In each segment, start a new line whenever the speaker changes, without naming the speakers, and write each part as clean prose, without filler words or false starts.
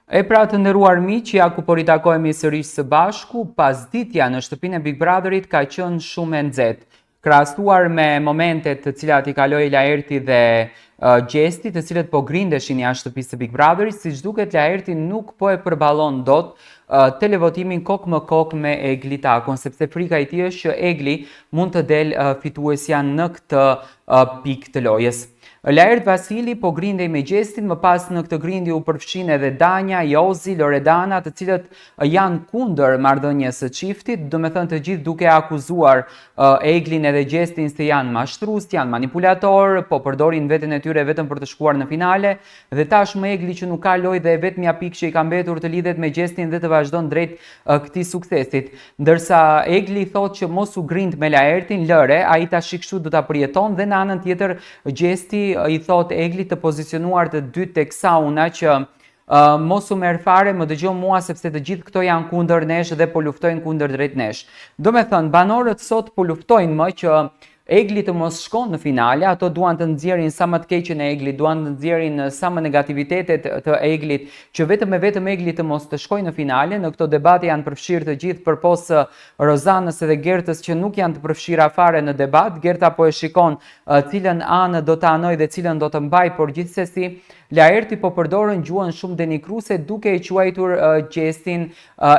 E pra të nderuar miq, ja ku po ritakojemi sërish së bashku, pasditja në shtëpinë e Big Brotherit ka qenë shumë e nxehtë. Krahasuar me momentet të cilat i kaloi Laerti dhe Gjesti, të cilët po grindeshin jashtë shtëpisë së Big Brotherit, siç duket Laerti nuk po e përballon dot televotimin kokë më kokë me Egli Takon, sepse frika i tij është që Egli mund të del fituesja në këtë pikë të lojës. Laert Vasili po grindej me Gjestin, më pas në këtë grindje u përfshin edhe Danja, Jozi, Loredana, të cilët janë kundër marrëdhënies së çiftit, do me thënë të gjithë duke akuzuar Eglin edhe Gjestin se janë mashtrues, janë manipulator, po përdorin veten e tyre vetëm për të shkuar në finale, dhe tashmë Egli që nuk ka lojë dhe vetmja pikë që i ka mbetur të lidhet me Gjestin dhe të vazhdon drejt këtij suksesit. Ndërsa Egli thotë që mos u grind me Laertin, lëre, ai tash kështu do ta përjeton, dhe në anën tjetër Gjesti i thot Egli të pozicionuar të dy tek sauna që mos u merr fare, më dëgjo mua sepse të gjithë këto janë kundër nesh dhe po luftojnë kundër drejt nesh. Do me thënë, banorët sot po luftojnë më që Egli të mos shkon në finale, ato duan të nxjerrin sa më të keqen e Eglit, duan të nxjerrin sa më negativitetet të Eglit, që vetëm Egli të mos të shkojë në finale. Në këto debate janë përfshirë të gjithë përpos Rozanës edhe Gertës që nuk janë të përfshira fare në debat. Gerta po e shikon cilën anë do të anoj dhe cilën do të mbaj, por gjithsesi Laerti po përdorën gjuhën shumë denikruese duke i quajtur Gjestin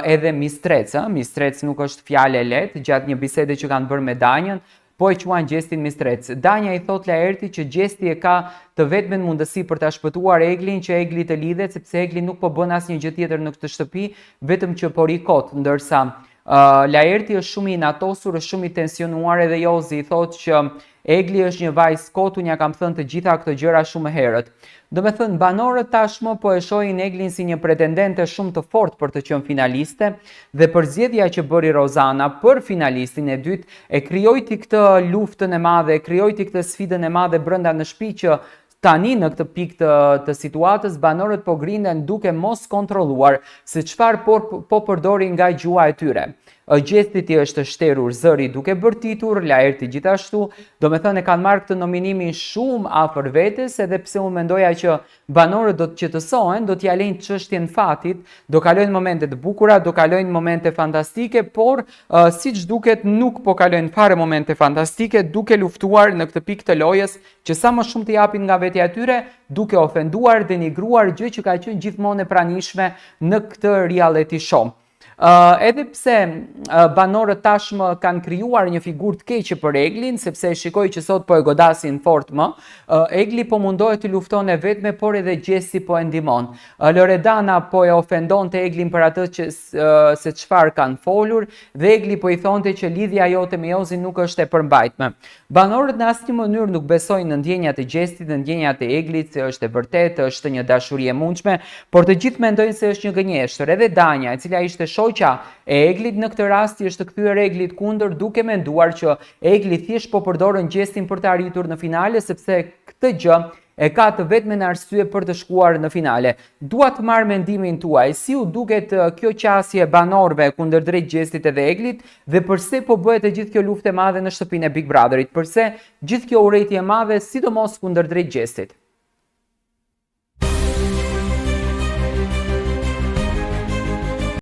edhe mistrec. Mistrec nuk është fjalë e lehtë, gjatë një bisede që kanë bërë me Danjën, po e quan Gjestin mistrec. Danja i thot Laerti që Gjesti e ka të vetmen mundësi për ta shpëtuar Eglin, që Egli të lidhet, sepse Egli nuk po bën asnjë gjë tjetër në këtë shtëpi, vetëm që po rikot, ndërsa Laerti është shumë i inatosur, është shumë i tensionuar, edhe Jozi i thot që Egli është një vajzë kot, unë ja kam thënë të gjitha këto gjëra shumë herët. Do me thënë, banorët tashmë po e shohin Eglin si një pretendente shumë të fortë për të qenë finaliste, dhe përzgjedhja që bëri Rozana për finalistin e dytë e krijoi këtë luftën e madhe, e krijoi këtë sfidën e madhe brenda në shtëpi, që tani në këtë pikë të situatës banorët po grinden duke mos kontrolluar se çfarë po përdorin nga gjuha e tyre. Gjesti është shterur zëri duke bërtitur, Laerti gjithashtu, do me thënë e kanë marrë këtë nominimin shumë afër vetes, edhe pse unë mendoja që banorët do të qetësohen, do t'ia lejnë çështjen fatit, do kalojnë momente të bukura, do kalojnë momente fantastike, por siç duket nuk po kalojnë fare momente fantastike, duke luftuar në këtë pikë të lojës që sa më shumë të japin nga vetja e tyre, duke ofenduar, denigruar, gjë që ka qenë gjithmonë e pranishme në këtë reality show. Edhe pse banorët tashmë kanë krijuar një figurë të keqe për Eglin, sepse shikoj që sot po e godasin fort më, Egli po mundohet të luftonte vetme, por edhe Gjesti po e ndihmon. Loredana po e ofendon të Eglin për atë që se çfarë kanë folur, dhe Egli po i thonte që lidhja jote me Jozin nuk është e përmbajtme. Banorët në asnjë mënyrë nuk besojnë në ndjenjat e Gjestit, në ndjenjat e Eglit, se është e vërtetë, është një dashuri e mundshme, por të gjithë mendojnë se është një gënjeshtër. Edhe Danja, e cila ishte shoqja e Eglit në këtë rast, është kthyer Eglit kundër, duke menduar që Egli thjesht po përdorën Gjestin për të arritur në finale, sepse këtë gjë e ka të vetmen arsye për të shkuar në finale. Dua të marr mendimin tuaj, si u duket kjo qasje e banorëve kundër drejt Gjestit edhe Eglit, dhe pse po bëhet e gjithë kjo luftë e madhe në shtëpinë e Big Brotherit, pse gjithë kjo urrejtje e madhe sidomos kundër drejt Gjestit.